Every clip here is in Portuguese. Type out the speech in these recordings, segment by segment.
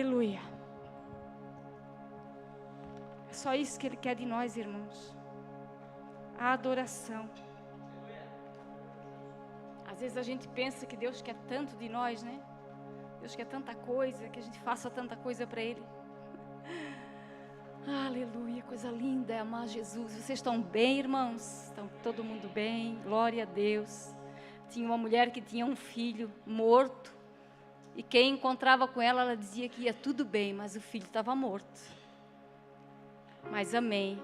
Aleluia. É só isso que Ele quer de nós, irmãos. A adoração. Às vezes a gente pensa que Deus quer tanto de nós, né? Deus quer tanta coisa, que a gente faça tanta coisa para Ele. Aleluia, coisa linda é amar Jesus. Vocês estão bem, irmãos? Estão todo mundo bem? Glória a Deus. Tinha uma mulher que tinha um filho morto. E quem encontrava com ela, ela dizia que ia tudo bem, mas o filho estava morto. Mas amém.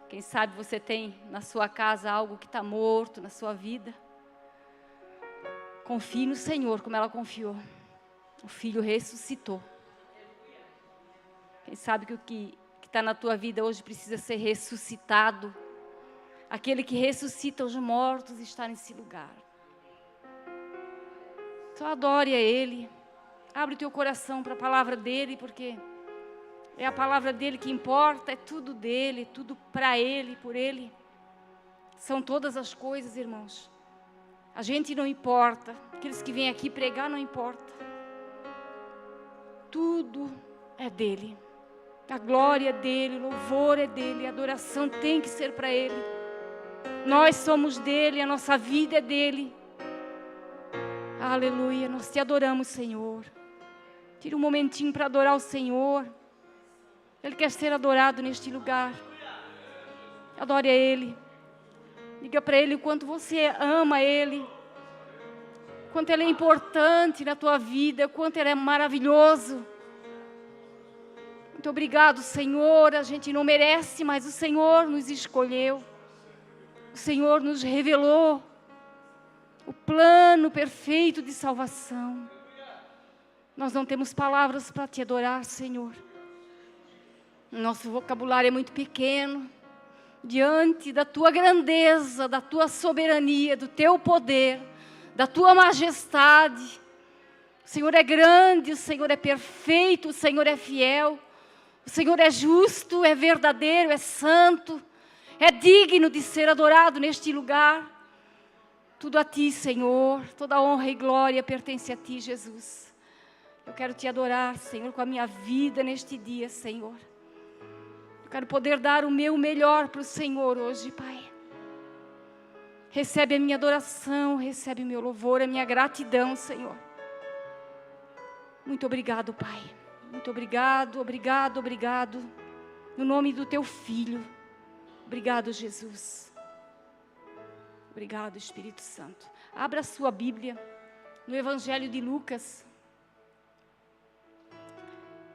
Quem sabe você tem na sua casa algo que está morto na sua vida. Confie no Senhor como ela confiou. O filho ressuscitou. Quem sabe que o que está na tua vida hoje precisa ser ressuscitado. Aquele que ressuscita os mortos está nesse lugar. Então adore a Ele. Abre o teu coração para a palavra dEle, porque é a palavra dEle que importa, é tudo dEle, tudo para Ele, por Ele. São todas as coisas, irmãos. A gente não importa, aqueles que vêm aqui pregar não importa. Tudo é dEle. A glória é dEle, o louvor é dEle, a adoração tem que ser para Ele. Nós somos dEle, a nossa vida é dEle. Aleluia, nós te adoramos, Senhor. Tira um momentinho para adorar o Senhor. Ele quer ser adorado neste lugar. Adore a Ele. Diga para Ele o quanto você ama Ele. O quanto Ele é importante na tua vida. O quanto Ele é maravilhoso. Muito obrigado, Senhor. A gente não merece, mas o Senhor nos escolheu. O Senhor nos revelou o plano perfeito de salvação. Nós não temos palavras para te adorar, Senhor. Nosso vocabulário é muito pequeno. Diante da tua grandeza, da tua soberania, do teu poder, da tua majestade. O Senhor é grande, o Senhor é perfeito, o Senhor é fiel. O Senhor é justo, é verdadeiro, é santo. É digno de ser adorado neste lugar. Tudo a ti, Senhor. Toda honra e glória pertence a ti, Jesus. Eu quero te adorar, Senhor, com a minha vida neste dia, Senhor. Eu quero poder dar o meu melhor para o Senhor hoje, Pai. Recebe a minha adoração, recebe o meu louvor, a minha gratidão, Senhor. Muito obrigado, Pai. Muito obrigado, obrigado, obrigado. No nome do teu Filho. Obrigado, Jesus. Obrigado, Espírito Santo. Abra a sua Bíblia no Evangelho de Lucas.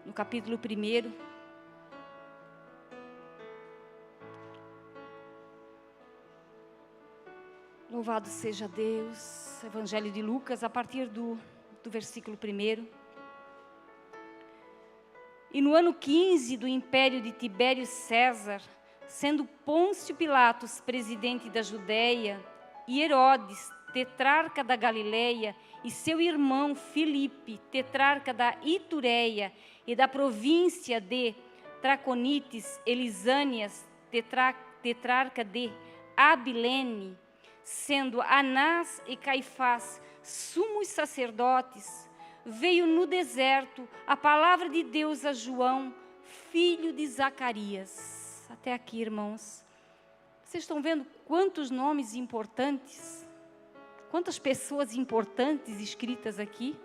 No capítulo 1. Louvado seja Deus. Evangelho de Lucas, a partir do versículo 1. E no ano 15 do império de Tibério César, sendo Pôncio Pilatos presidente da Judéia, e Herodes, tetrarca da Galileia, e seu irmão Filipe, tetrarca da Itureia e da província de Traconites, Elisânias, tetrarca de Abilene, sendo Anás e Caifás sumos sacerdotes, veio no deserto a palavra de Deus a João, filho de Zacarias. Até aqui, irmãos. Vocês estão vendo quantos nomes importantes? Quantas pessoas importantes escritas aqui?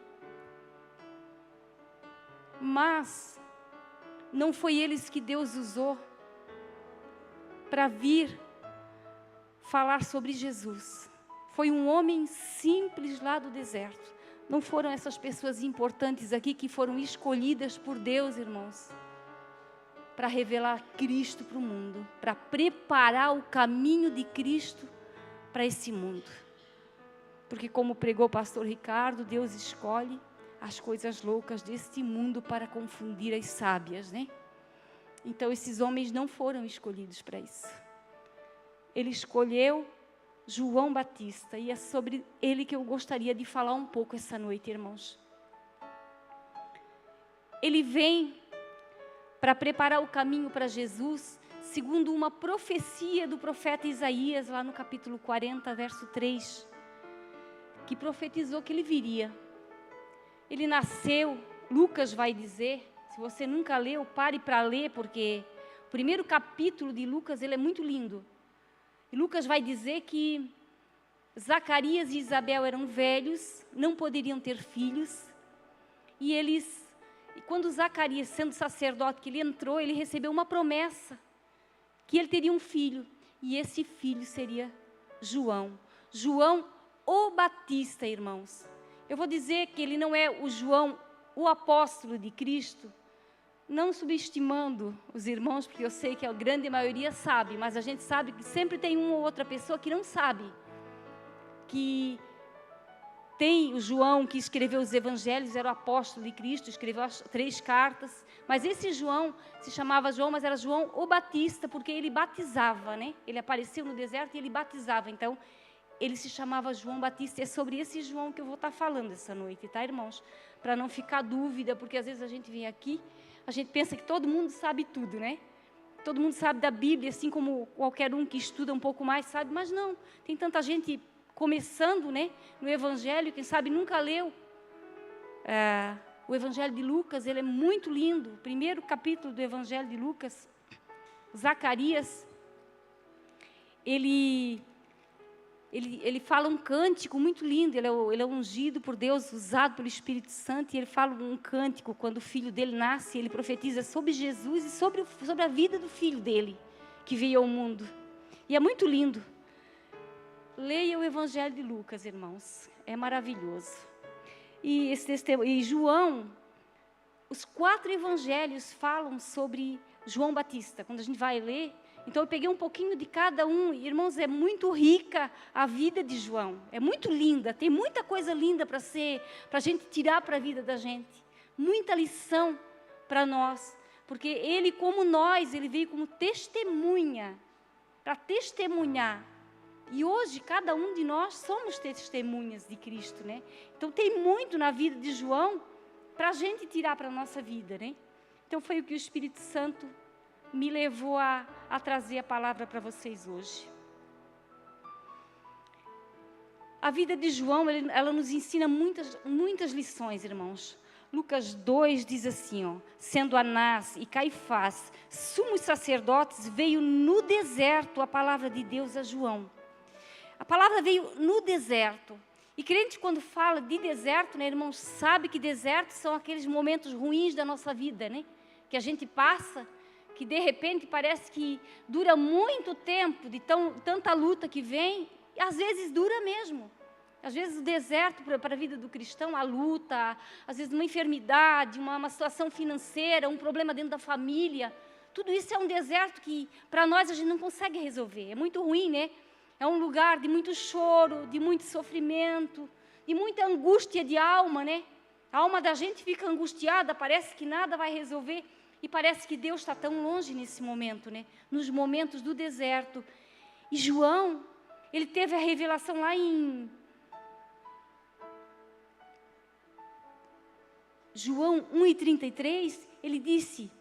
Mas não foi eles que Deus usou para vir falar sobre Jesus. Foi um homem simples lá do deserto. Não foram essas pessoas importantes aqui que foram escolhidas por Deus, irmãos, para revelar Cristo para o mundo, para preparar o caminho de Cristo para esse mundo. Porque como pregou o pastor Ricardo, Deus escolhe as coisas loucas deste mundo para confundir as sábias, né? Então esses homens não foram escolhidos para isso. Ele escolheu João Batista, e é sobre ele que eu gostaria de falar um pouco essa noite, irmãos. Ele vem para preparar o caminho para Jesus, segundo uma profecia do profeta Isaías, lá no capítulo 40, verso 3, que profetizou que ele viria. Ele nasceu, Lucas vai dizer, Se você nunca leu, pare para ler, porque o primeiro capítulo de Lucas, ele é muito lindo. E Lucas vai dizer que Zacarias e Isabel eram velhos, não poderiam ter filhos, e quando Zacarias, sendo sacerdote, que ele entrou, ele recebeu uma promessa, que ele teria um filho, e esse filho seria João. João o Batista, irmãos. Eu vou dizer que ele não é o João, o apóstolo de Cristo, não subestimando os irmãos, porque eu sei que a grande maioria sabe, mas a gente sabe que sempre tem uma ou outra pessoa que não sabe, que tem o João que escreveu os evangelhos, era o apóstolo de Cristo, escreveu as 3 cartas, mas esse João se chamava João, mas era João o Batista, porque ele batizava, né? Ele apareceu no deserto e ele batizava, então ele se chamava João Batista. E é sobre esse João que eu vou estar falando essa noite, tá, irmãos? Para não ficar dúvida, porque às vezes a gente vem aqui, a gente pensa que todo mundo sabe tudo, né? Todo mundo sabe da Bíblia, assim como qualquer um que estuda um pouco mais sabe, mas não, tem tanta gente começando, né, no Evangelho, quem sabe nunca leu. O Evangelho de Lucas, ele é muito lindo. O primeiro capítulo do Evangelho de Lucas, Zacarias, ele fala um cântico muito lindo. Ele é ungido por Deus, usado pelo Espírito Santo, e ele fala um cântico quando o filho dele nasce. Ele profetiza sobre Jesus e sobre a vida do filho dele, que veio ao mundo. E é muito lindo. Leia o Evangelho de Lucas, irmãos, é maravilhoso. E João, os 4 evangelhos falam sobre João Batista. Quando a gente vai ler, então eu peguei um pouquinho de cada um. Irmãos, é muito rica a vida de João, é muito linda, tem muita coisa linda para a gente tirar para a vida da gente, muita lição para nós, porque ele, como nós, ele veio como testemunha, para testemunhar. E hoje, cada um de nós somos testemunhas de Cristo, né? Então, tem muito na vida de João para a gente tirar para a nossa vida, né? Então, foi o que o Espírito Santo me levou a trazer a palavra para vocês hoje. A vida de João, ela nos ensina muitas lições, irmãos. Lucas 2 diz assim, ó, sendo Anás e Caifás, sumos sacerdotes, veio no deserto a palavra de Deus a João. A palavra veio no deserto. E crente, quando fala de deserto, né, irmãos, sabe que desertos são aqueles momentos ruins da nossa vida, né? Que a gente passa, que de repente parece que dura muito tempo, de tanta luta que vem, e às vezes dura mesmo. Às vezes o deserto para a vida do cristão, a luta, às vezes uma enfermidade, uma situação financeira, um problema dentro da família, tudo isso é um deserto que para nós a gente não consegue resolver. É muito ruim, né? É um lugar de muito choro, de muito sofrimento, de muita angústia de alma, né? A alma da gente fica angustiada, parece que nada vai resolver. E parece que Deus está tão longe nesse momento, né? Nos momentos do deserto. E João, ele teve a revelação lá em João 1,33, ele disse,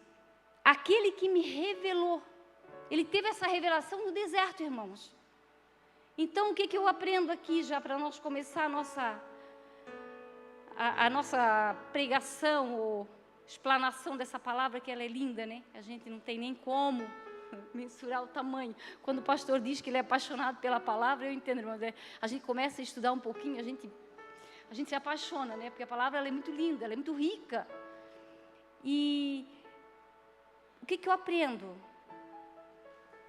aquele que me revelou. Ele teve essa revelação no deserto, irmãos. Então, o que eu aprendo aqui já para nós começar a nossa pregação ou explanação dessa palavra, que ela é linda, né? A gente não tem nem como mensurar o tamanho. Quando o pastor diz que ele é apaixonado pela palavra, eu entendo, irmãos. A gente começa a estudar um pouquinho, a gente se apaixona, né? Porque a palavra ela é muito linda, ela é muito rica. E o que eu aprendo?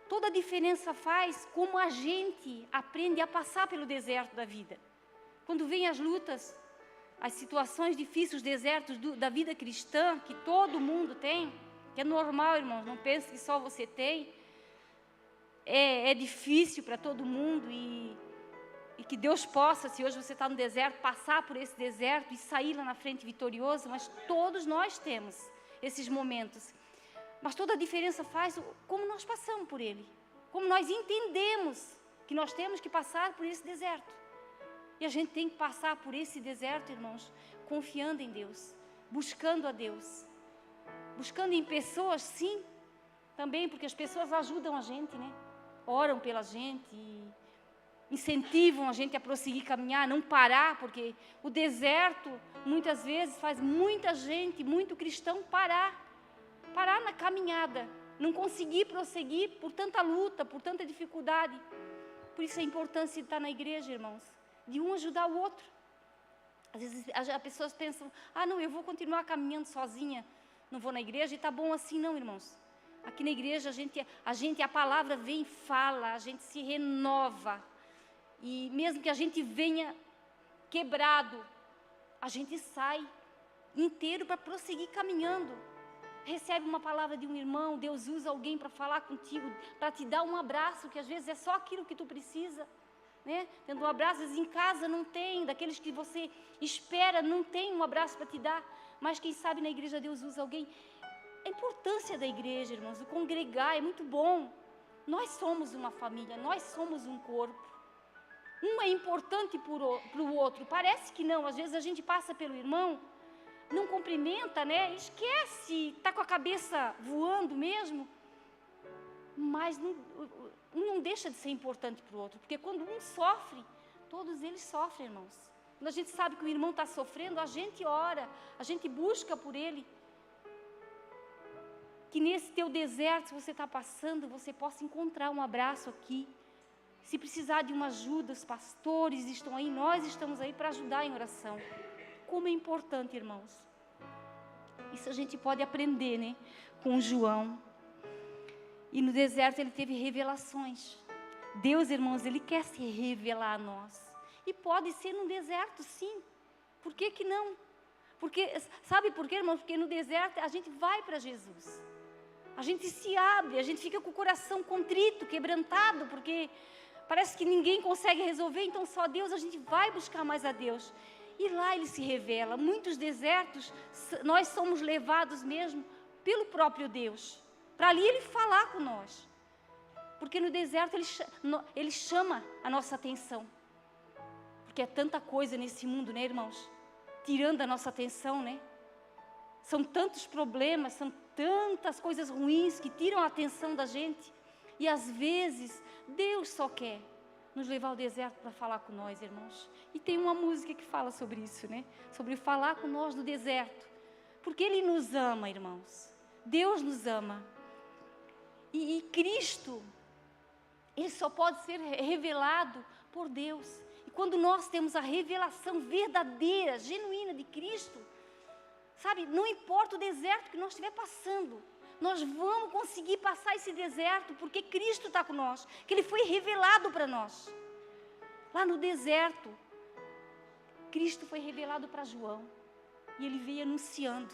Toda a diferença faz como a gente aprende a passar pelo deserto da vida. Quando vêm as lutas, as situações difíceis, os desertos da vida cristã, que todo mundo tem, que é normal, irmãos, não pense que só você tem. É difícil para todo mundo e que Deus possa, se hoje você está no deserto, passar por esse deserto e sair lá na frente vitorioso, mas todos nós temos esses momentos. Mas toda a diferença faz como nós passamos por ele, como nós entendemos que nós temos que passar por esse deserto. E a gente tem que passar por esse deserto, irmãos, confiando em Deus, buscando a Deus, buscando em pessoas, sim, também, porque as pessoas ajudam a gente, né? Oram pela gente incentivam a gente a prosseguir caminhar, não parar, porque o deserto muitas vezes faz muita gente, muito cristão parar na caminhada, não conseguir prosseguir por tanta luta, por tanta dificuldade. Por isso a importância de estar na igreja, irmãos, de um ajudar o outro. Às vezes as pessoas pensam, não, eu vou continuar caminhando sozinha, não vou na igreja, e está bom assim. Não, irmãos. Aqui na igreja a palavra vem e fala, a gente se renova. E mesmo que a gente venha quebrado, a gente sai inteiro para prosseguir caminhando. Recebe uma palavra de um irmão, Deus usa alguém para falar contigo, para te dar um abraço, que às vezes é só aquilo que tu precisa, né? Tendo um abraço, às vezes em casa não tem, daqueles que você espera, não tem um abraço para te dar, mas quem sabe na igreja Deus usa alguém. A importância da igreja, irmãos, o congregar é muito bom. Nós somos uma família, nós somos um corpo. Um é importante para o outro. Parece que não, às vezes a gente passa pelo irmão, não cumprimenta, né? Esquece, está com a cabeça voando mesmo. Mas um não deixa de ser importante para o outro, porque quando um sofre, todos eles sofrem, irmãos. Quando a gente sabe que o irmão está sofrendo, a gente ora, a gente busca por ele. Que nesse teu deserto, se você está passando, você possa encontrar um abraço aqui. Se precisar de uma ajuda, os pastores estão aí, nós estamos aí para ajudar em oração. Como é importante, irmãos. Isso a gente pode aprender, né? Com João. E no deserto ele teve revelações. Deus, irmãos, Ele quer se revelar a nós. E pode ser no deserto, sim. Por que que não? Porque, sabe por quê, irmãos? Porque no deserto a gente vai para Jesus. A gente se abre, a gente fica com o coração contrito, quebrantado, porque parece que ninguém consegue resolver, então só Deus, a gente vai buscar mais a Deus. E lá Ele se revela. Muitos desertos, nós somos levados mesmo pelo próprio Deus. Para ali Ele falar com nós. Porque no deserto Ele chama a nossa atenção. Porque é tanta coisa nesse mundo, né, irmãos? Tirando a nossa atenção, né? São tantos problemas, são tantas coisas ruins que tiram a atenção da gente. E às vezes, Deus só quer nos levar ao deserto para falar com nós, irmãos. E tem uma música que fala sobre isso, né? Sobre falar com nós no deserto. Porque Ele nos ama, irmãos. Deus nos ama. E Cristo, Ele só pode ser revelado por Deus. E quando nós temos a revelação verdadeira, genuína de Cristo, sabe, não importa o deserto que nós estiver passando, nós vamos conseguir passar esse deserto, porque Cristo está com nós, que Ele foi revelado para nós. Lá no deserto, Cristo foi revelado para João, e ele veio anunciando.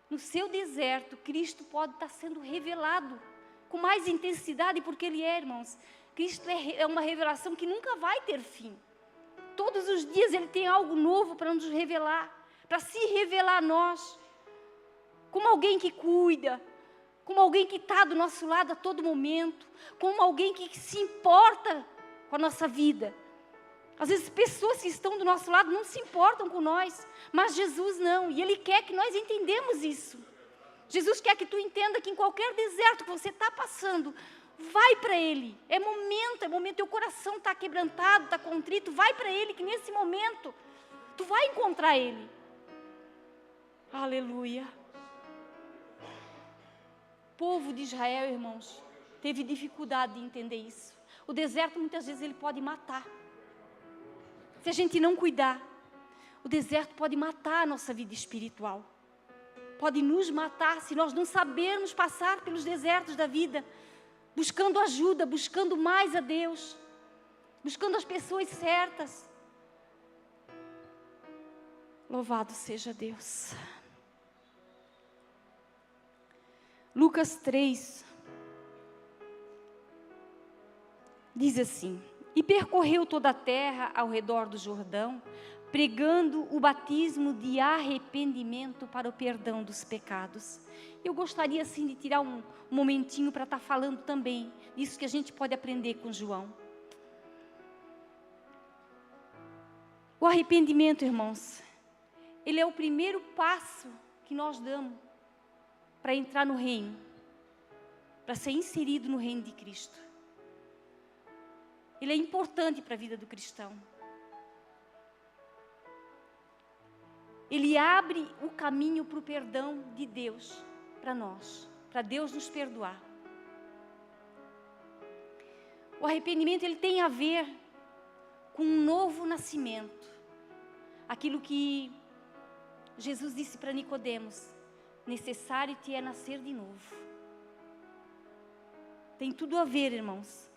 No seu deserto, Cristo pode estar sendo revelado com mais intensidade, porque Ele é, irmãos. Cristo é uma revelação que nunca vai ter fim. Todos os dias Ele tem algo novo para nos revelar, para se revelar a nós, como alguém que cuida, como alguém que está do nosso lado a todo momento, como alguém que se importa com a nossa vida. Às vezes pessoas que estão do nosso lado não se importam com nós, mas Jesus não, e Ele quer que nós entendamos isso. Jesus quer que tu entenda que em qualquer deserto que você está passando, vai para Ele, é momento, teu coração está quebrantado, está contrito, vai para Ele, que nesse momento, tu vai encontrar Ele. Aleluia. O povo de Israel, irmãos, teve dificuldade de entender isso. O deserto, muitas vezes, ele pode matar. Se a gente não cuidar, o deserto pode matar a nossa vida espiritual. Pode nos matar se nós não sabermos passar pelos desertos da vida, buscando ajuda, buscando mais a Deus, buscando as pessoas certas. Louvado seja Deus. Lucas 3 diz assim: e percorreu toda a terra ao redor do Jordão, pregando o batismo de arrependimento para o perdão dos pecados. Eu gostaria assim de tirar um momentinho para estar falando também disso que a gente pode aprender com João. O arrependimento, irmãos, ele é o primeiro passo que nós damos para entrar no reino, para ser inserido no reino de Cristo. ele é importante para a vida do cristão. Ele abre o caminho para o perdão de Deus, para nós, para Deus nos perdoar. O arrependimento, ele tem a ver com um novo nascimento. Aquilo que Jesus disse para Nicodemos: necessário te é nascer de novo. Tem tudo a ver, irmãos.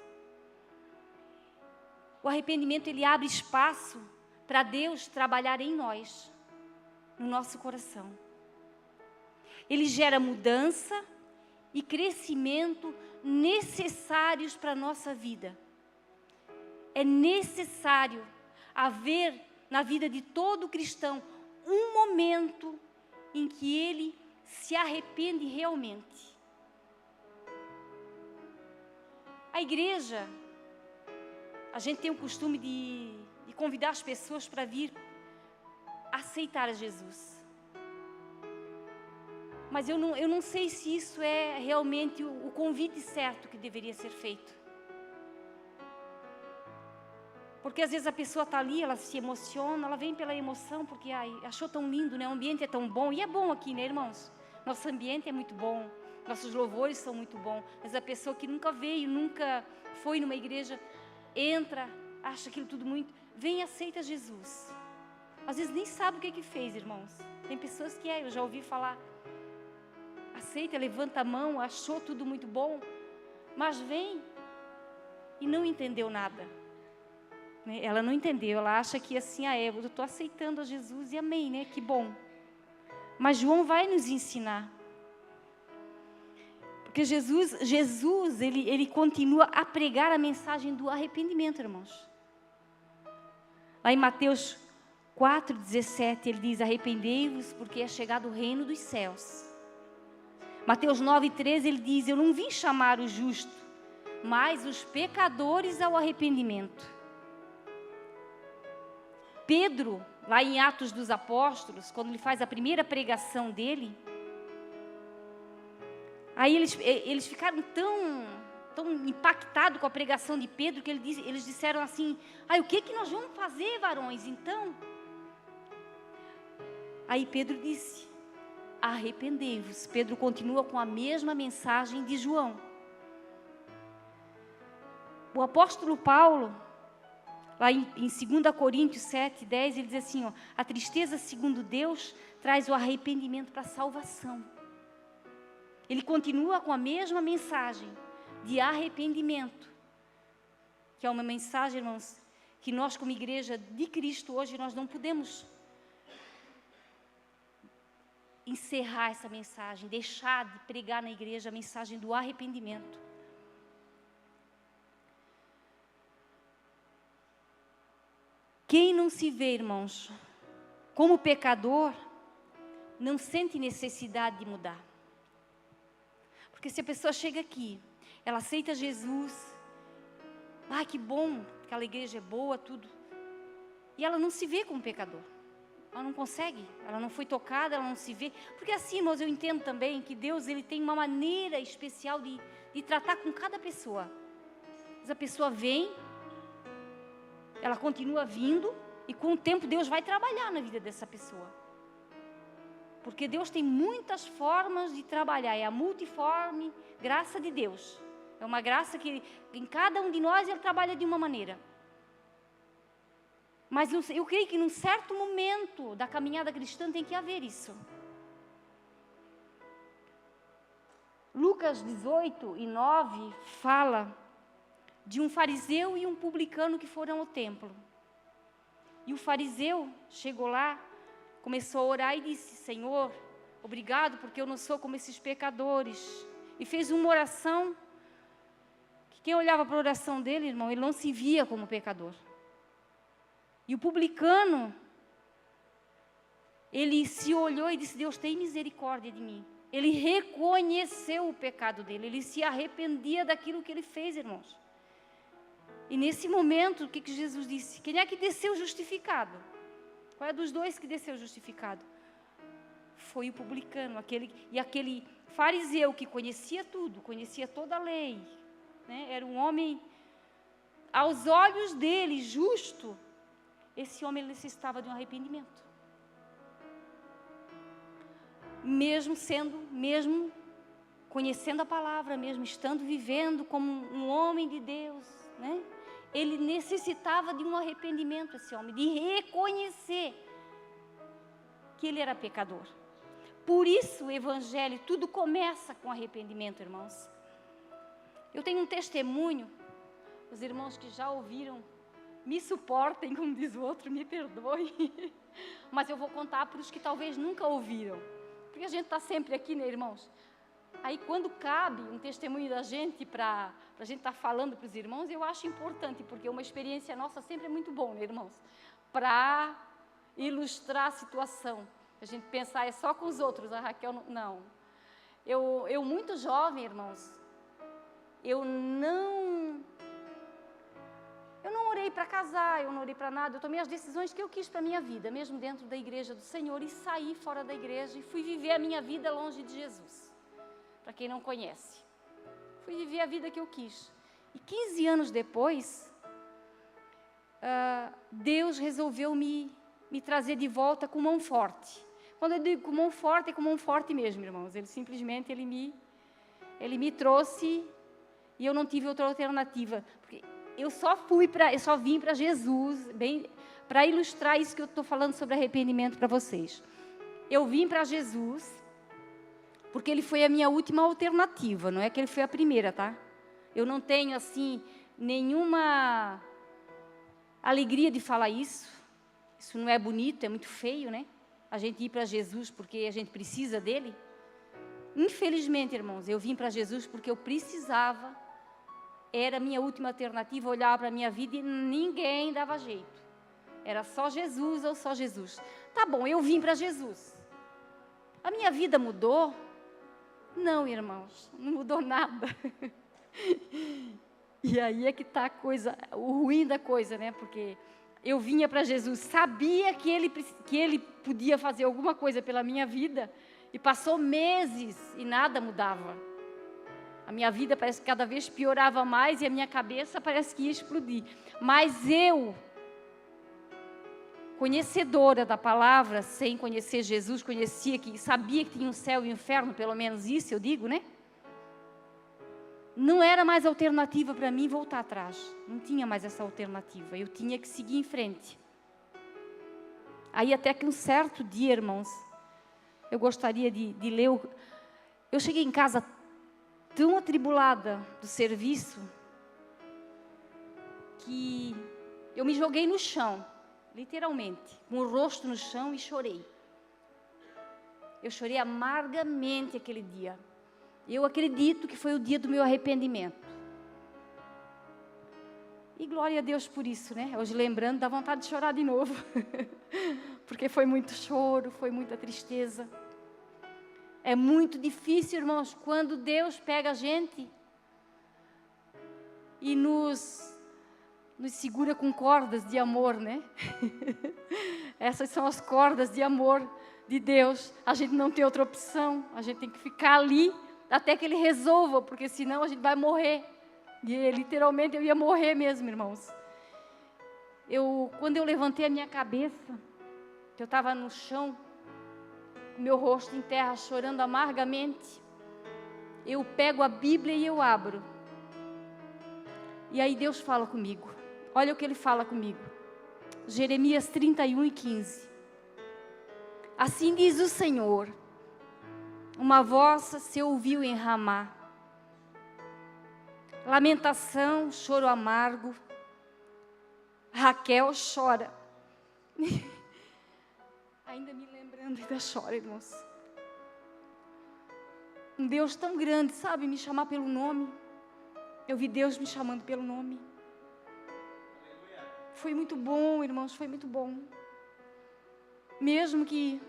O arrependimento, ele abre espaço para Deus trabalhar em nós, no nosso coração. Ele gera mudança e crescimento necessários para a nossa vida. É necessário haver na vida de todo cristão um momento em que ele se arrepende realmente. A igreja, a gente tem o costume de convidar as pessoas para vir aceitar a Jesus. Mas eu não sei se isso é realmente o convite certo que deveria ser feito. Porque às vezes a pessoa está ali, ela se emociona, ela vem pela emoção, porque achou tão lindo, né? O ambiente é tão bom, e é bom aqui, né, irmãos? Nosso ambiente é muito bom, nossos louvores são muito bons. Mas a pessoa que nunca veio, nunca foi numa igreja, entra, acha aquilo tudo muito, vem e aceita Jesus. Às vezes nem sabe o que fez, irmãos. Tem pessoas que eu já ouvi falar, aceita, levanta a mão, achou tudo muito bom, mas vem e não entendeu nada. Ela não entendeu, ela acha que assim, eu estou aceitando a Jesus e amém, né? Que bom. Mas João vai nos ensinar. Porque Jesus ele continua a pregar a mensagem do arrependimento, irmãos. Lá em Mateus 4,17, ele diz: arrependei-vos, porque é chegado o reino dos céus. Mateus 9,13, ele diz: eu não vim chamar o justo, mas os pecadores ao arrependimento. Pedro, lá em Atos dos Apóstolos, quando ele faz a primeira pregação dele, aí eles ficaram tão impactados com a pregação de Pedro, que eles disseram assim: o que nós vamos fazer, varões, então? Aí Pedro disse: arrependei-vos. Pedro continua com a mesma mensagem de João. O apóstolo Paulo, lá em 2 Coríntios 7:10, ele diz assim: a tristeza segundo Deus traz o arrependimento para a salvação. Ele continua com a mesma mensagem de arrependimento, que é uma mensagem, irmãos, que nós como igreja de Cristo hoje, nós não podemos encerrar essa mensagem, deixar de pregar na igreja a mensagem do arrependimento. Quem não se vê, irmãos, como pecador, não sente necessidade de mudar. Porque se a pessoa chega aqui, ela aceita Jesus, que bom, aquela igreja é boa, tudo, e ela não se vê como pecador. Ela não consegue, ela não foi tocada, ela não se vê. Porque assim, irmãos, eu entendo também que Deus, ele tem uma maneira especial de tratar com cada pessoa. Mas a pessoa vem, ela continua vindo, e com o tempo Deus vai trabalhar na vida dessa pessoa. Porque Deus tem muitas formas de trabalhar, é a multiforme graça de Deus. É uma graça que em cada um de nós Ele trabalha de uma maneira. Mas eu creio que num certo momento da caminhada cristã tem que haver isso. Lucas 18:9 fala de um fariseu e um publicano que foram ao templo. E o fariseu chegou lá, começou a orar e disse: Senhor, obrigado porque eu não sou como esses pecadores. E fez uma oração, que quem olhava para a oração dele, irmão, ele não se via como pecador. E o publicano, ele se olhou e disse: Deus, tem misericórdia de mim. Ele reconheceu o pecado dele, ele se arrependia daquilo que ele fez, irmãos. E nesse momento, o que Jesus disse? Quem é que desceu justificado? Qual é dos dois que desceu justificado? Foi o publicano, aquele fariseu que conhecia tudo, conhecia toda a lei, né? Era um homem aos olhos dele, justo, esse homem necessitava de um arrependimento. Mesmo conhecendo a palavra, mesmo estando vivendo como um homem de Deus, né? Ele necessitava de um arrependimento, esse homem, de reconhecer que ele era pecador. Por isso o evangelho, tudo começa com arrependimento, irmãos. Eu tenho um testemunho, os irmãos que já ouviram, me suportem, como diz o outro, me perdoem, mas eu vou contar para os que talvez nunca ouviram, porque a gente está sempre aqui, né, irmãos? Aí quando cabe um testemunho da gente para a gente estar falando para os irmãos, eu acho importante, porque uma experiência nossa sempre é muito bom, né, irmãos? Para ilustrar a situação. A gente pensar é só com os outros, a Raquel não. Eu muito jovem, irmãos, eu não orei para casar, eu não orei para nada, eu tomei as decisões que eu quis para a minha vida, mesmo dentro da igreja do Senhor, e saí fora da igreja e fui viver a minha vida longe de Jesus. Para quem não conhece, fui viver a vida que eu quis. E 15 anos depois, Deus resolveu me trazer de volta com mão forte. Quando eu digo com mão forte, é com mão forte mesmo, irmãos. Ele simplesmente, ele me trouxe e eu não tive outra alternativa. Porque eu só vim para Jesus, bem, para ilustrar isso que eu estou falando sobre arrependimento para vocês. Eu vim para Jesus porque ele foi a minha última alternativa, não é que ele foi a primeira, tá? Eu não tenho, assim, nenhuma alegria de falar isso. Isso não é bonito, é muito feio, né? A gente ir para Jesus porque a gente precisa dele. Infelizmente, irmãos, eu vim para Jesus porque eu precisava. Era a minha última alternativa, olhar para a minha vida e ninguém dava jeito. Era só Jesus ou só Jesus. Tá bom, eu vim para Jesus. A minha vida mudou? Não, irmãos, não mudou nada. E aí é que está a coisa, o ruim da coisa, né? Porque eu vinha para Jesus, sabia que ele podia fazer alguma coisa pela minha vida, e passou meses e nada mudava. A minha vida parece que cada vez piorava mais e a minha cabeça parece que ia explodir. Mas eu, conhecedora da palavra, sem conhecer Jesus, sabia que tinha um céu e um inferno, pelo menos isso eu digo, né? Não era mais alternativa para mim voltar atrás. Não tinha mais essa alternativa. Eu tinha que seguir em frente. Aí até que um certo dia, irmãos, eu gostaria de ler. Eu cheguei em casa tão atribulada do serviço que eu me joguei no chão, literalmente, com o rosto no chão, e chorei. Eu chorei amargamente aquele dia. Eu acredito que foi o dia do meu arrependimento. E glória a Deus por isso, né? Hoje lembrando, dá vontade de chorar de novo. Porque foi muito choro, foi muita tristeza. É muito difícil, irmãos, quando Deus pega a gente e nos segura com cordas de amor, né? Essas são as cordas de amor de Deus. A gente não tem outra opção, a gente tem que ficar ali até que Ele resolva, porque senão a gente vai morrer. E literalmente eu ia morrer mesmo, irmãos. Quando eu levantei a minha cabeça, que eu estava no chão, com meu rosto em terra, chorando amargamente, eu pego a Bíblia e eu abro. E aí Deus fala comigo. Olha o que Ele fala comigo. Jeremias 31:15. Assim diz o Senhor: uma voz se ouviu em Ramá, lamentação, choro amargo. Raquel chora. Ainda me lembrando, ainda chora, irmãos. Um Deus tão grande, sabe, me chamar pelo nome. Eu vi Deus me chamando pelo nome. Foi muito bom, irmãos, foi muito bom. Mesmo que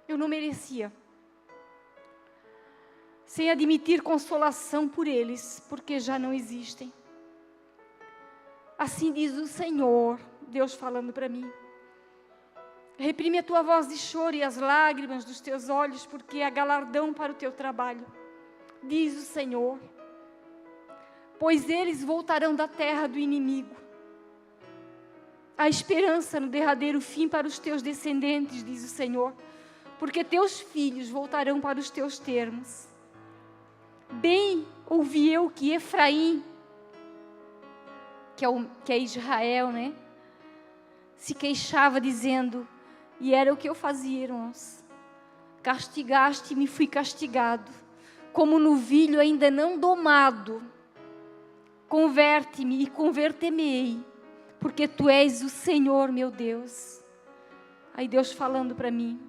eu não merecia. Sem admitir consolação por eles, porque já não existem. Assim diz o Senhor, Deus falando para mim. Reprime a tua voz de choro e as lágrimas dos teus olhos, porque há galardão para o teu trabalho. Diz o Senhor. pois eles voltarão da terra do inimigo. Há esperança no derradeiro fim para os teus descendentes, diz o Senhor, porque teus filhos voltarão para os teus termos. Bem ouvi eu que Efraim, que é Israel, né? Se queixava dizendo, e era o que eu fazia, irmãos. Castigaste-me, fui castigado, como novilho ainda não domado. Converte-me e converter-me-ei, porque Tu és o Senhor, meu Deus. Aí Deus falando para mim,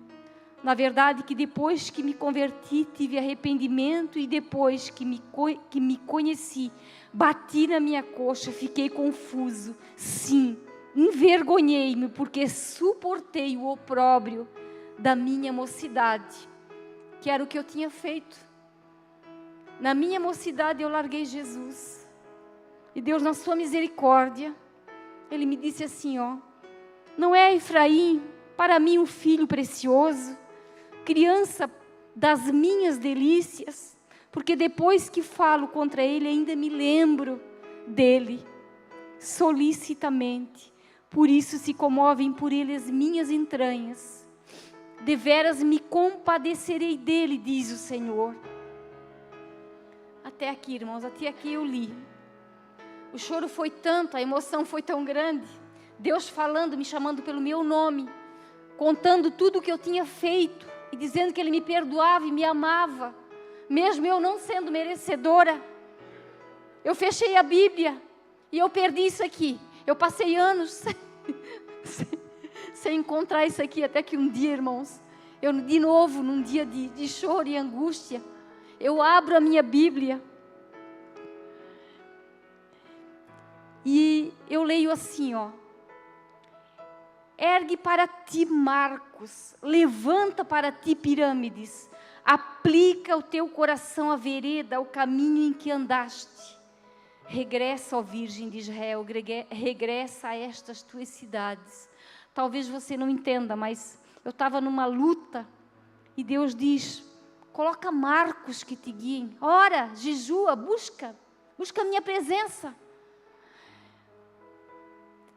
na verdade que depois que me converti, tive arrependimento, e depois que me conheci, bati na minha coxa, fiquei confuso. Sim, envergonhei-me, porque suportei o opróbrio da minha mocidade, que era o que eu tinha feito. Na minha mocidade eu larguei Jesus. E Deus, na sua misericórdia, Ele me disse assim, ó, não é Efraim para mim um filho precioso, criança das minhas delícias, porque depois que falo contra ele, ainda me lembro dele, solicitamente, por isso se comovem por ele as minhas entranhas, deveras me compadecerei dele, diz o Senhor. Até aqui, irmãos, até aqui eu li. O choro foi tanto, a emoção foi tão grande, Deus falando, me chamando pelo meu nome, contando tudo o que eu tinha feito, e dizendo que Ele me perdoava e me amava, mesmo eu não sendo merecedora. Eu fechei a Bíblia, e eu perdi isso aqui. Eu passei anos sem encontrar isso aqui, até que um dia, irmãos, eu de novo, num dia de choro e angústia, eu abro a minha Bíblia, e eu leio assim, ó. Ergue para ti Marcos, levanta para ti pirâmides, aplica o teu coração à vereda, ao caminho em que andaste. Regressa, ó Virgem de Israel, regressa a estas tuas cidades. Talvez você não entenda, mas eu estava numa luta, e Deus diz, coloca Marcos que te guiem, ora, jejua, busca a minha presença.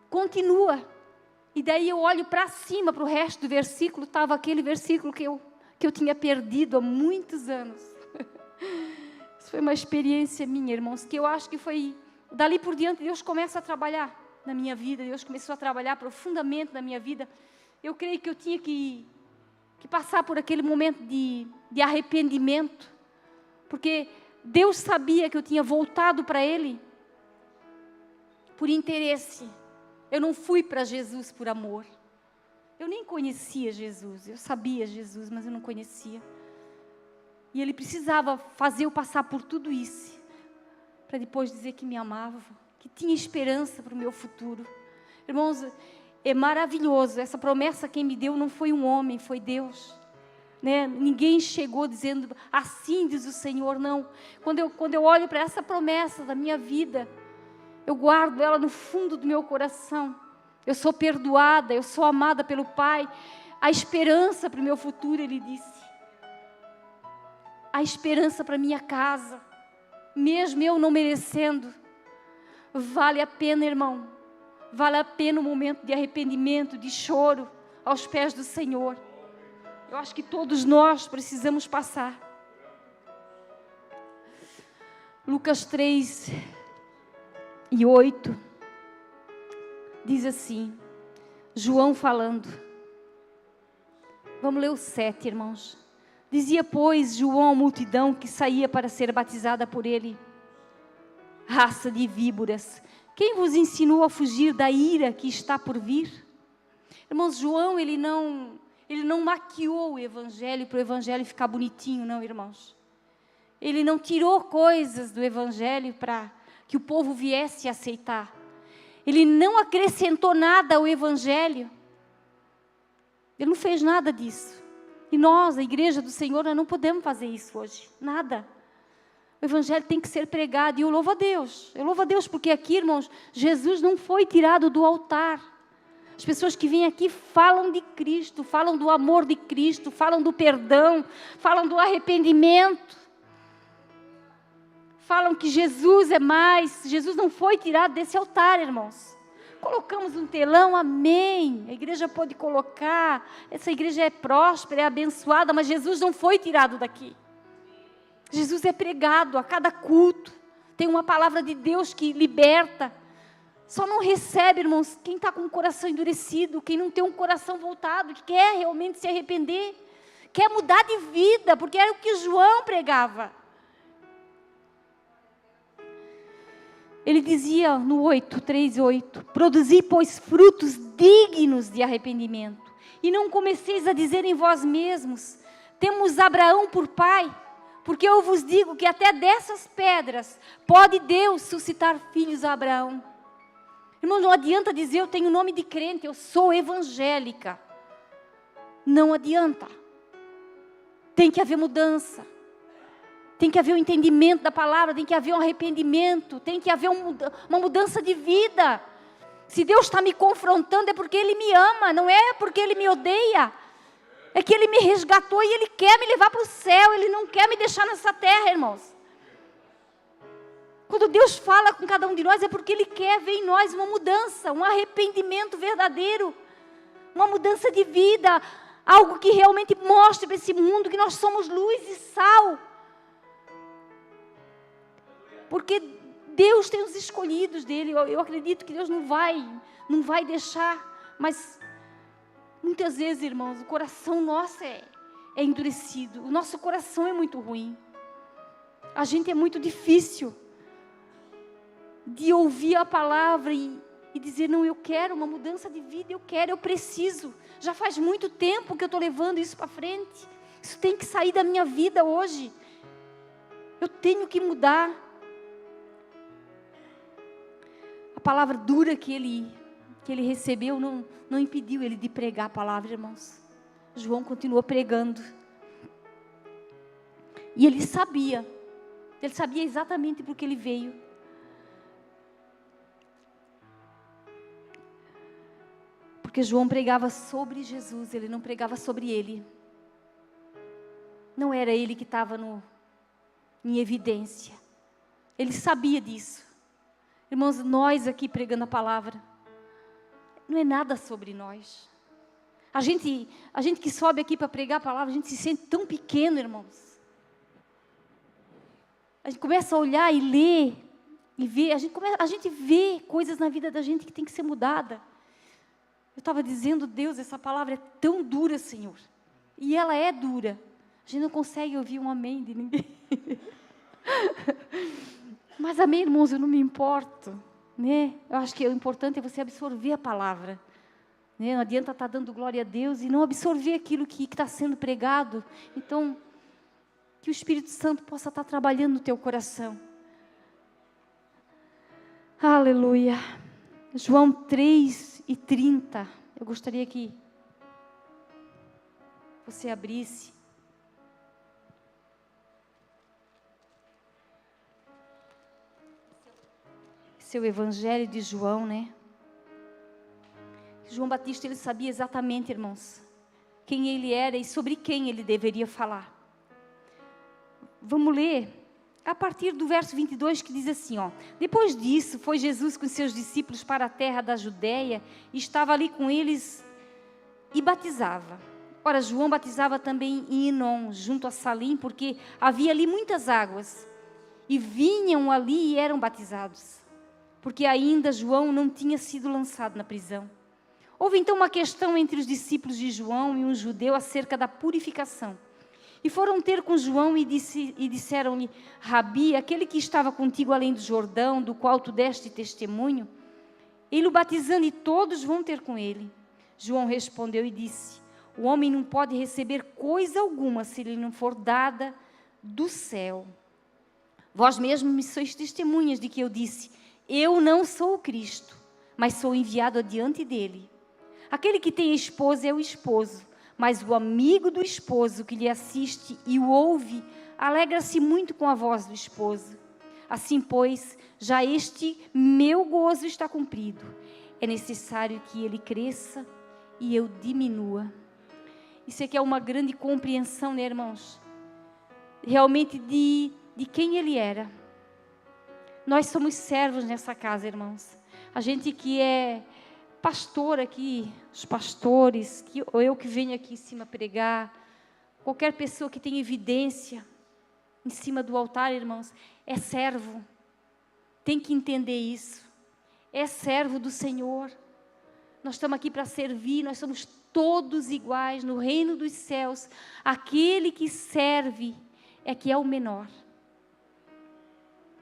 Continua, e daí eu olho para cima, para o resto do versículo, estava aquele versículo que eu tinha perdido há muitos anos. Isso foi uma experiência minha, irmãos, que eu acho que foi, dali por diante Deus começa a trabalhar na minha vida, Deus começou a trabalhar profundamente na minha vida. Eu creio que eu tinha que passar por aquele momento de arrependimento, porque Deus sabia que eu tinha voltado para Ele por interesse. Eu não fui para Jesus por amor. Eu nem conhecia Jesus. Eu sabia Jesus, mas eu não conhecia. E Ele precisava fazer eu passar por tudo isso, para depois dizer que me amava, que tinha esperança para o meu futuro. Irmãos, é maravilhoso. Essa promessa quem me deu não foi um homem, foi Deus. Né? Ninguém chegou dizendo, assim diz o Senhor, não. Quando eu olho para essa promessa da minha vida, eu guardo ela no fundo do meu coração. Eu sou perdoada, eu sou amada pelo Pai. A esperança para o meu futuro, Ele disse. A esperança para a minha casa, mesmo eu não merecendo. Vale a pena, irmão. Vale a pena um momento de arrependimento, de choro, aos pés do Senhor. Eu acho que todos nós precisamos passar. Lucas 3:8 diz assim, João falando. Vamos ler o 7, irmãos. Dizia, pois, João à multidão que saía para ser batizada por ele, raça de víboras, quem vos ensinou a fugir da ira que está por vir? Irmãos, João, ele não maquiou o evangelho para o evangelho ficar bonitinho, não, irmãos. Ele não tirou coisas do evangelho para que o povo viesse a aceitar. Ele não acrescentou nada ao evangelho. Ele não fez nada disso. E nós, a igreja do Senhor, nós não podemos fazer isso hoje. Nada. O evangelho tem que ser pregado. E eu louvo a Deus. Eu louvo a Deus porque aqui, irmãos, Jesus não foi tirado do altar. As pessoas que vêm aqui falam de Cristo, falam do amor de Cristo, falam do perdão, falam do arrependimento. falam que Jesus é mais. Jesus não foi tirado desse altar, irmãos. Colocamos um telão, amém. A igreja pode colocar. Essa igreja é próspera, é abençoada, mas Jesus não foi tirado daqui. Jesus é pregado a cada culto. Tem uma palavra de Deus que liberta. Só não recebe, irmãos, quem está com o coração endurecido, quem não tem um coração voltado, que quer realmente se arrepender, quer mudar de vida, porque era o que João pregava. Ele dizia no 3:8, produzi, pois, frutos dignos de arrependimento, e não comeceis a dizer em vós mesmos, temos Abraão por pai, porque eu vos digo que até dessas pedras pode Deus suscitar filhos a Abraão. Irmão, não adianta dizer eu tenho nome de crente, eu sou evangélica. Não adianta. Tem que haver mudança. Tem que haver um entendimento da palavra, tem que haver um arrependimento, tem que haver uma mudança de vida. Se Deus está me confrontando é porque Ele me ama, não é porque Ele me odeia. É que Ele me resgatou e Ele quer me levar para o céu, Ele não quer me deixar nessa terra, irmãos. Quando Deus fala com cada um de nós é porque Ele quer ver em nós uma mudança, um arrependimento verdadeiro, uma mudança de vida, algo que realmente mostre para esse mundo que nós somos luz e sal. Porque Deus tem os escolhidos dele. Eu acredito que Deus não vai deixar. Mas muitas vezes, irmãos, o coração nosso é endurecido. O nosso coração é muito ruim. A gente é muito difícil de ouvir a palavra e dizer, não, eu quero uma mudança de vida, eu preciso. Já faz muito tempo que eu estou levando isso para frente. Isso tem que sair da minha vida hoje. Eu tenho que mudar. A palavra dura que ele recebeu não impediu ele de pregar a palavra, irmãos. João continuou pregando. E ele sabia exatamente por que ele veio. Porque João pregava sobre Jesus, ele não pregava sobre ele. Não era ele que estava em evidência. Ele sabia disso. Irmãos, nós aqui pregando a palavra, não é nada sobre nós. A gente que sobe aqui para pregar a palavra, a gente se sente tão pequeno, irmãos. A gente começa a olhar e ler, e ver, a gente vê coisas na vida da gente que tem que ser mudada. Eu estava dizendo, Deus, essa palavra é tão dura, Senhor. E ela é dura. A gente não consegue ouvir um amém de ninguém. Mas amém, irmãos, eu não me importo, né? Eu acho que o importante é você absorver a palavra, né? Não adianta estar dando glória a Deus e não absorver aquilo que está sendo pregado. Então, que o Espírito Santo possa estar trabalhando no teu coração. Aleluia. João 3:30. Eu gostaria que você abrisse. Seu evangelho de João, né? João Batista, ele sabia exatamente, irmãos, quem ele era e sobre quem ele deveria falar. Vamos ler a partir do verso 22, que diz assim, ó. Depois disso, foi Jesus com seus discípulos para a terra da Judeia, e estava ali com eles e batizava. Ora, João batizava também em Enom, junto a Salim, porque havia ali muitas águas, e vinham ali e eram batizados. Porque ainda João não tinha sido lançado na prisão. Houve então uma questão entre os discípulos de João e um judeu acerca da purificação. E foram ter com João e disseram-lhe, Rabi, aquele que estava contigo além do Jordão, do qual tu deste testemunho, ele o batizando e todos vão ter com ele. João respondeu e disse, o homem não pode receber coisa alguma se lhe não for dada do céu. Vós mesmos me sois testemunhas de que eu disse, eu não sou o Cristo, mas sou enviado adiante dele. Aquele que tem esposa é o esposo, mas o amigo do esposo que lhe assiste e o ouve, alegra-se muito com a voz do esposo. Assim, pois, já este meu gozo está cumprido. É necessário que ele cresça e eu diminua. Isso aqui é uma grande compreensão, né, irmãos? Realmente de quem ele era. Nós somos servos nessa casa, irmãos. A gente que é pastor aqui, os pastores, ou eu que venho aqui em cima pregar, qualquer pessoa que tem evidência em cima do altar, irmãos, é servo. Tem que entender isso. É servo do Senhor. Nós estamos aqui para servir, nós somos todos iguais no reino dos céus. Aquele que serve é que é o menor.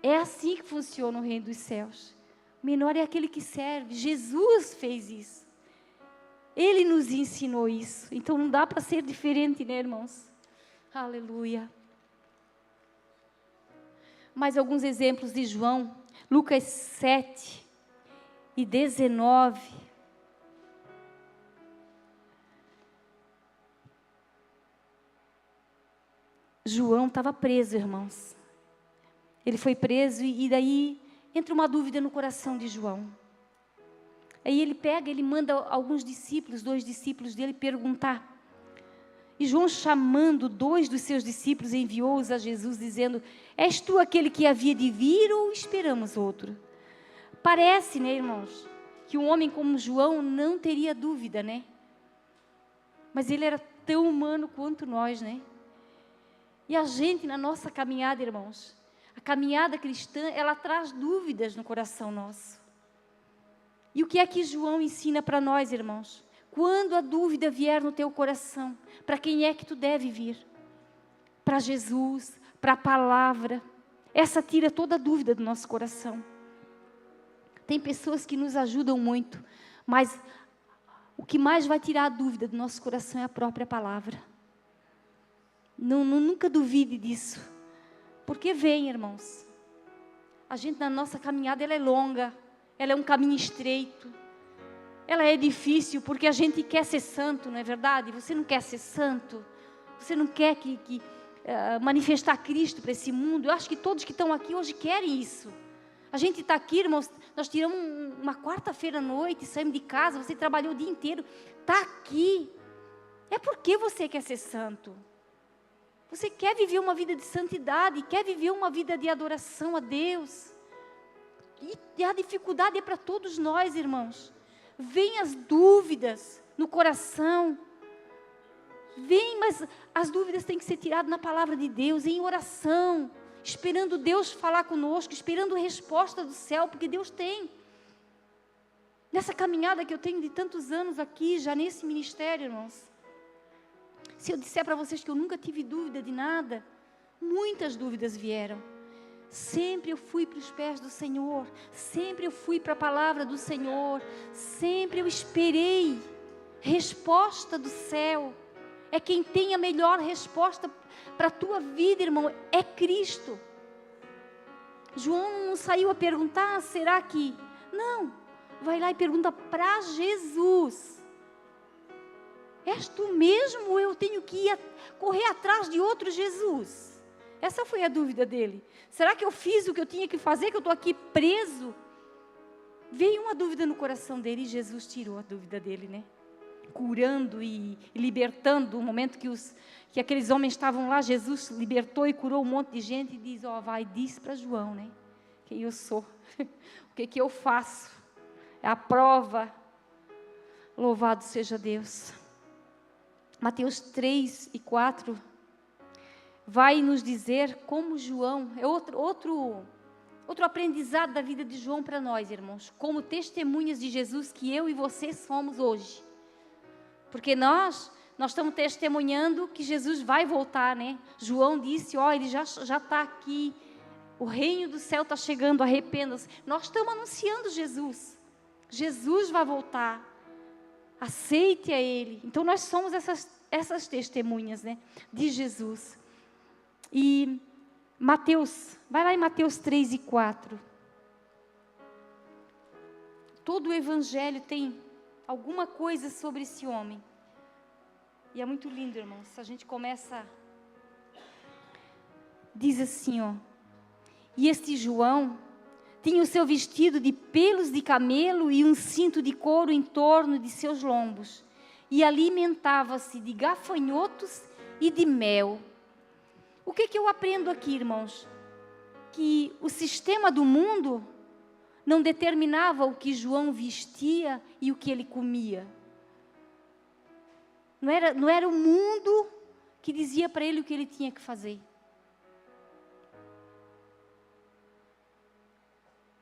É assim que funciona o reino dos céus. O menor é aquele que serve. Jesus fez isso. Ele nos ensinou isso. Então não dá para ser diferente, né, irmãos? Aleluia. Mais alguns exemplos de João. Lucas 7 e 19. João estava preso, irmãos. Ele foi preso e daí entra uma dúvida no coração de João. Aí ele manda alguns discípulos, 2 discípulos dele perguntar. E João, chamando 2 dos seus discípulos, enviou-os a Jesus, dizendo: és tu aquele que havia de vir ou esperamos outro? Parece, né, irmãos, que um homem como João não teria dúvida, né? Mas ele era tão humano quanto nós, né? E a gente, na nossa caminhada, irmãos, a caminhada cristã, ela traz dúvidas no coração nosso. E o que é que João ensina para nós, irmãos? Quando a dúvida vier no teu coração, para quem é que tu deve vir? Para Jesus, para a palavra. Essa tira toda a dúvida do nosso coração. Tem pessoas que nos ajudam muito, mas o que mais vai tirar a dúvida do nosso coração é a própria palavra. Nunca duvide disso. Porque vem, irmãos. A gente, na nossa caminhada, ela é longa. Ela é um caminho estreito. Ela é difícil porque a gente quer ser santo, não é verdade? Você não quer ser santo? Você não quer manifestar Cristo para esse mundo? Eu acho que todos que estão aqui hoje querem isso. A gente está aqui, irmãos, nós tiramos uma quarta-feira à noite, saímos de casa, você trabalhou o dia inteiro, está aqui. É porque você quer ser santo. Você quer viver uma vida de santidade, quer viver uma vida de adoração a Deus. E a dificuldade é para todos nós, irmãos. Vêm as dúvidas no coração. Vêm, mas as dúvidas têm que ser tiradas na palavra de Deus, em oração. Esperando Deus falar conosco, esperando a resposta do céu, porque Deus tem. Nessa caminhada que eu tenho de tantos anos aqui, já nesse ministério, irmãos. Se eu disser para vocês que eu nunca tive dúvida de nada, muitas dúvidas vieram. Sempre eu fui para os pés do Senhor, sempre eu fui para a palavra do Senhor, sempre eu esperei resposta do céu. É quem tem a melhor resposta para a tua vida, irmão, é Cristo. João não saiu a perguntar, será que... Não, vai lá e pergunta para Jesus. És tu mesmo ou eu tenho que correr atrás de outro Jesus? Essa foi a dúvida dele. Será que eu fiz o que eu tinha que fazer, que eu estou aqui preso? Veio uma dúvida no coração dele e Jesus tirou a dúvida dele, né? Curando e libertando. No momento que aqueles homens estavam lá, Jesus libertou e curou um monte de gente e diz, diz para João, né? Quem eu sou, o que eu faço. É a prova. Louvado seja Deus. Mateus 3 e 4 vai nos dizer como João, é outro aprendizado da vida de João para nós, irmãos, como testemunhas de Jesus que eu e você somos hoje. Porque nós estamos testemunhando que Jesus vai voltar, né? João disse, ele já está aqui, o reino do céu está chegando, arrependam-se. Nós estamos anunciando Jesus. Jesus vai voltar. Aceite a Ele. Então nós somos essas testemunhas, né, de Jesus. E Mateus, vai lá em Mateus 3 e 4. Todo o Evangelho tem alguma coisa sobre esse homem. E é muito lindo, irmãos. A gente começa, diz assim, e este João tinha o seu vestido de pelos de camelo e um cinto de couro em torno de seus lombos, e alimentava-se de gafanhotos e de mel. O que eu aprendo aqui, irmãos? que o sistema do mundo não determinava o que João vestia e o que ele comia. Não era o mundo que dizia para ele o que ele tinha que fazer.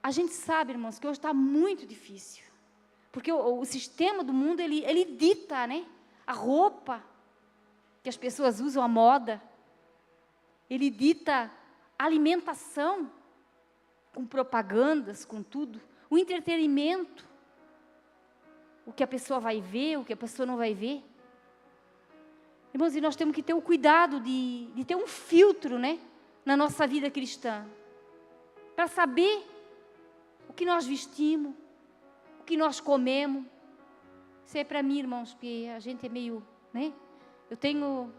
A gente sabe, irmãos, que hoje está muito difícil. Porque o sistema do mundo, ele dita, né? A roupa que as pessoas usam, a moda. Ele dita a alimentação, com propagandas, com tudo. O entretenimento. O que a pessoa vai ver, o que a pessoa não vai ver. Irmãos, e nós temos que ter o cuidado de ter um filtro, né? Na nossa vida cristã. Para saber o que nós vestimos, o que nós comemos. Isso é para mim, irmãos, porque a gente é meio, né? Eu tenho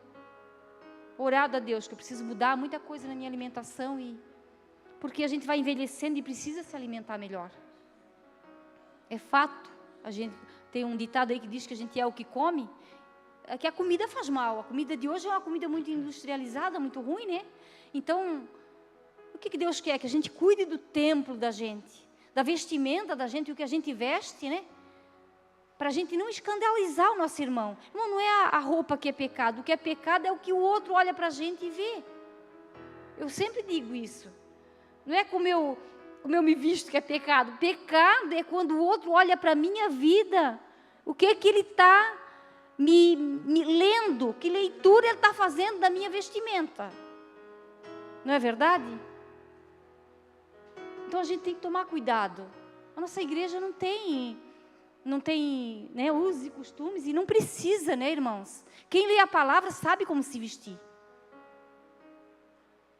orado a Deus que eu preciso mudar muita coisa na minha alimentação, porque a gente vai envelhecendo e precisa se alimentar melhor. É fato. A gente tem um ditado aí que diz que a gente é o que come, que a comida faz mal. A comida de hoje é uma comida muito industrializada, muito ruim, né? Então, o que Deus quer? Que a gente cuide do templo da gente, da vestimenta da gente, o que a gente veste, né? Para a gente não escandalizar o nosso irmão. Irmão, não é a roupa que é pecado. O que é pecado é o que o outro olha para a gente e vê. Eu sempre digo isso. Não é como eu me visto que é pecado. Pecado é quando o outro olha para a minha vida. O que é que ele está me lendo? Que leitura ele está fazendo da minha vestimenta? Não é verdade? Então a gente tem que tomar cuidado. A nossa igreja não tem, né, usos e costumes, e não precisa, né, irmãos? Quem lê a palavra sabe como se vestir.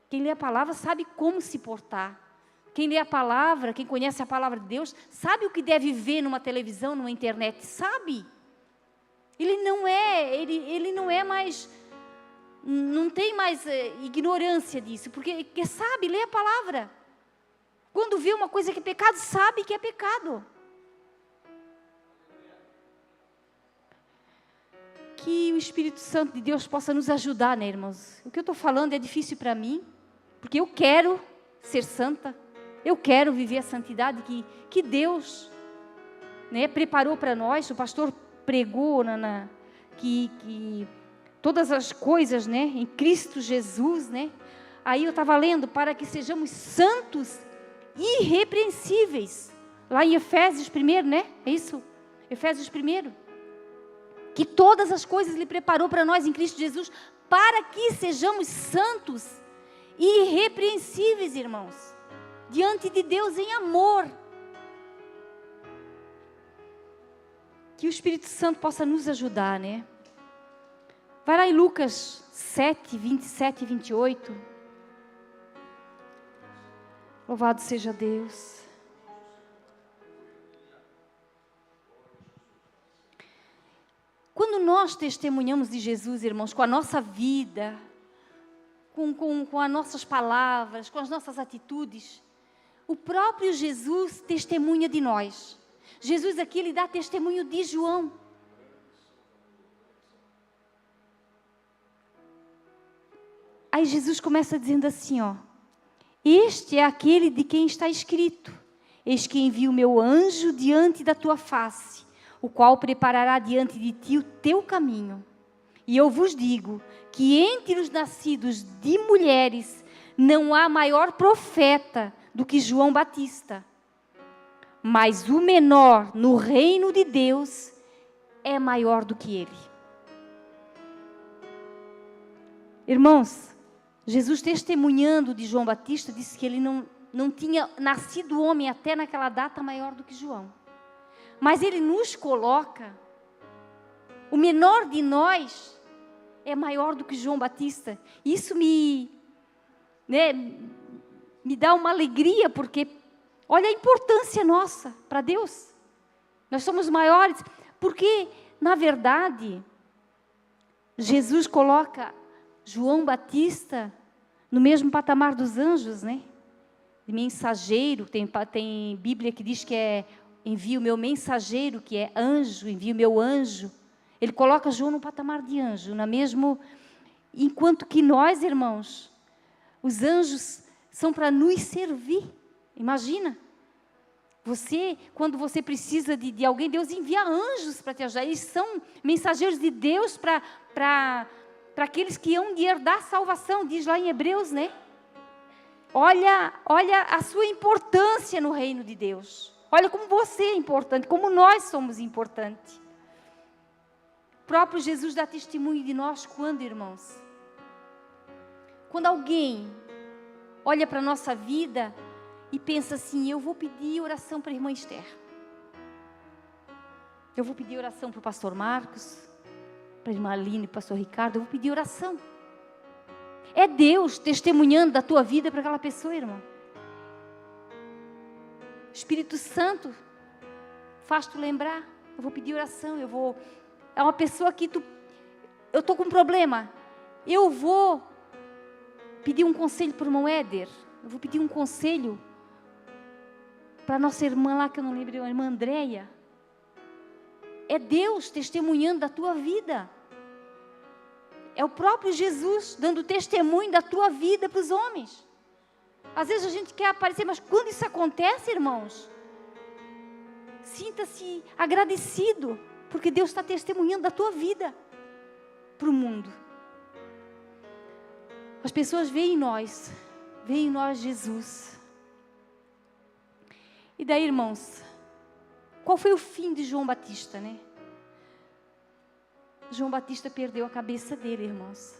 Quem lê a palavra sabe como se portar. Quem lê a palavra, quem conhece a palavra de Deus, sabe o que deve ver numa televisão, numa internet, sabe? Ele não é mais, não tem mais ignorância disso, porque sabe, lê a palavra. Quando vê uma coisa que é pecado, sabe que é pecado. Que o Espírito Santo de Deus possa nos ajudar, né, irmãos? O que eu estou falando é difícil para mim, porque eu quero ser santa, eu quero viver a santidade que Deus, né, preparou para nós. O pastor pregou que todas as coisas, né, em Cristo Jesus, né? Aí eu estava lendo, para que sejamos santos, irrepreensíveis, lá em Efésios 1, né? É isso? Efésios 1. Que todas as coisas Ele preparou para nós em Cristo Jesus, para que sejamos santos e irrepreensíveis, irmãos, diante de Deus em amor. Que o Espírito Santo possa nos ajudar, né? Vai lá em Lucas 7, 27 e 28. Louvado seja Deus. Quando nós testemunhamos de Jesus, irmãos, com a nossa vida, com as nossas palavras, com as nossas atitudes, o próprio Jesus testemunha de nós. Jesus aqui, ele dá testemunho de João. Aí Jesus começa dizendo assim, ó: este é aquele de quem está escrito: eis que envio o meu anjo diante da tua face, o qual preparará diante de ti o teu caminho. E eu vos digo que entre os nascidos de mulheres não há maior profeta do que João Batista. Mas o menor no reino de Deus é maior do que ele. Irmãos, Jesus, testemunhando de João Batista, disse que ele não tinha nascido homem até naquela data maior do que João. Mas ele nos coloca, o menor de nós é maior do que João Batista. Isso me dá uma alegria, porque olha a importância nossa para Deus. Nós somos maiores, porque, na verdade, Jesus coloca João Batista no mesmo patamar dos anjos, né? De mensageiro, tem Bíblia que diz que envio o meu mensageiro, que é anjo, envio o meu anjo. Ele coloca João no patamar de anjo, enquanto que nós, irmãos, os anjos são para nos servir. Imagina. Quando você precisa de alguém, Deus envia anjos para te ajudar. Eles são mensageiros de Deus para aqueles que hão de herdar salvação, diz lá em Hebreus, né? Olha a sua importância no reino de Deus. Olha como você é importante, como nós somos importantes. O próprio Jesus dá testemunho de nós quando, irmãos? Quando alguém olha para a nossa vida e pensa assim, eu vou pedir oração para a irmã Esther. Eu vou pedir oração para o pastor Marcos, para a irmã Aline, para o pastor Ricardo, eu vou pedir oração. É Deus testemunhando da tua vida para aquela pessoa, irmão. Espírito Santo faz tu lembrar, eu vou pedir oração, é uma pessoa que eu estou com um problema, eu vou pedir um conselho para o irmão Éder, eu vou pedir um conselho para a nossa irmã lá, que eu não lembro, a irmã Andréia. É Deus testemunhando da tua vida. É o próprio Jesus dando testemunho da tua vida para os homens. Às vezes a gente quer aparecer, mas quando isso acontece, irmãos, sinta-se agradecido, porque Deus está testemunhando da tua vida para o mundo. As pessoas veem em nós Jesus. E daí, irmãos, qual foi o fim de João Batista, né? João Batista perdeu a cabeça dele, irmãos.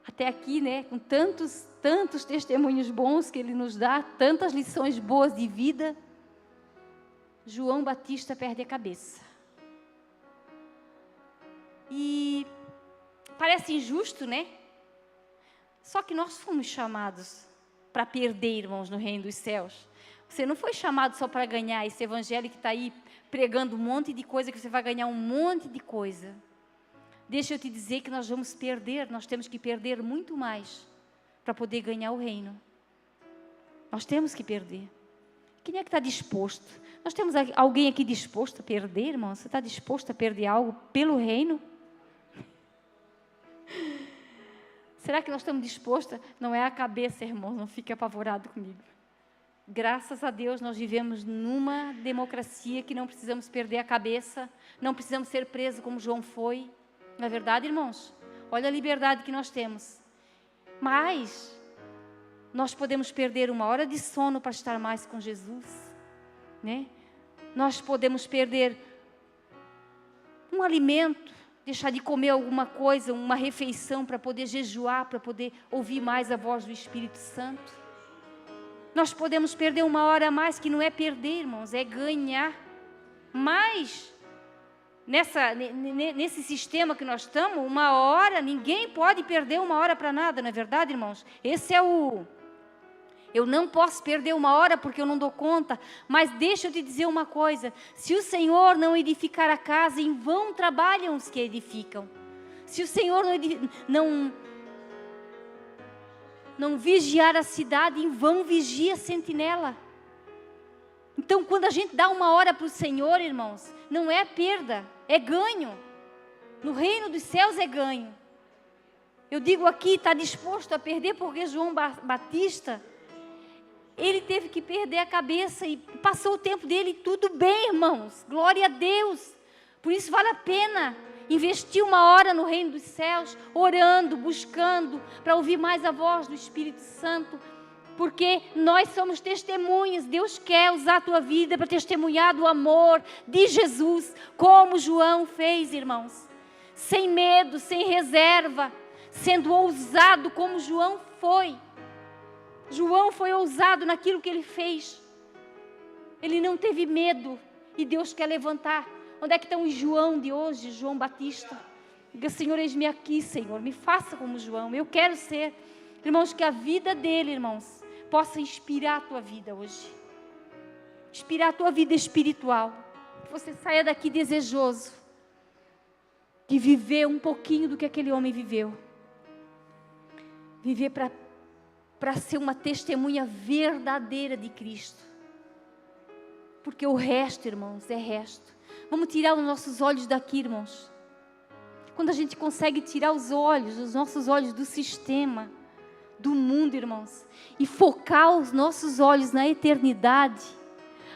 Até aqui, né, com tantos testemunhos bons que ele nos dá, tantas lições boas de vida, João Batista perde a cabeça. E parece injusto, né? Só que nós fomos chamados para perder, irmãos, no reino dos céus. Você não foi chamado só para ganhar esse evangelho que está aí pregando um monte de coisa, que você vai ganhar um monte de coisa. Deixa eu te dizer que nós vamos perder, nós temos que perder muito mais para poder ganhar o reino. Nós temos que perder. Quem é que está disposto? Nós temos alguém aqui disposto a perder, irmão? Você está disposto a perder algo pelo reino? Será que nós estamos dispostos? Não é a cabeça, irmão, não fique apavorado comigo. Graças a Deus nós vivemos numa democracia que não precisamos perder a cabeça, não precisamos ser presos como João foi. Não é verdade, irmãos? Olha a liberdade que nós temos. Mas nós podemos perder 1 hora de sono para estar mais com Jesus, né? Nós podemos perder um alimento, deixar de comer alguma coisa, uma refeição para poder jejuar, para poder ouvir mais a voz do Espírito Santo. Nós podemos perder 1 hora a mais, que não é perder, irmãos, é ganhar. Mas, nesse sistema que nós estamos, 1 hora, ninguém pode perder 1 hora para nada, não é verdade, irmãos? Esse é eu não posso perder 1 hora porque eu não dou conta, mas deixa eu te dizer uma coisa, se o Senhor não edificar a casa, em vão trabalham os que edificam. Se o Senhor não vigiar a cidade, em vão vigia a sentinela. Então, quando a gente dá 1 hora para o Senhor, irmãos, não é perda, é ganho. No reino dos céus é ganho. Eu digo aqui, está disposto a perder, porque João Batista, ele teve que perder a cabeça e passou o tempo dele, tudo bem, irmãos, glória a Deus. Por isso vale a pena investir 1 hora no reino dos céus, orando, buscando, para ouvir mais a voz do Espírito Santo, porque nós somos testemunhas. Deus quer usar a tua vida para testemunhar do amor de Jesus, como João fez, irmãos, sem medo, sem reserva, sendo ousado como João foi. João foi ousado naquilo que ele fez. Ele não teve medo, e Deus quer levantar. Onde é que estão os João de hoje, João Batista? Diga, Senhor, eis-me aqui, Senhor, me faça como João, eu quero ser. Irmãos, que a vida dele, irmãos, possa inspirar a tua vida hoje. Inspirar a tua vida espiritual. Que você saia daqui desejoso de viver um pouquinho do que aquele homem viveu. Viver para ser uma testemunha verdadeira de Cristo. Porque o resto, irmãos, é resto. Vamos tirar os nossos olhos daqui, irmãos. Quando a gente consegue tirar os nossos olhos do sistema, do mundo, irmãos, e focar os nossos olhos na eternidade,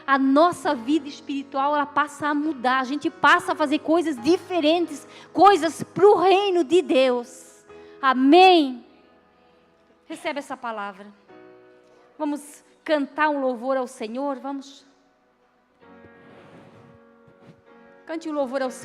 a nossa vida espiritual, ela passa a mudar, a gente passa a fazer coisas diferentes, coisas para o reino de Deus. Amém? Recebe essa palavra. Vamos cantar um louvor ao Senhor, vamos. Cante um louvor ao Senhor.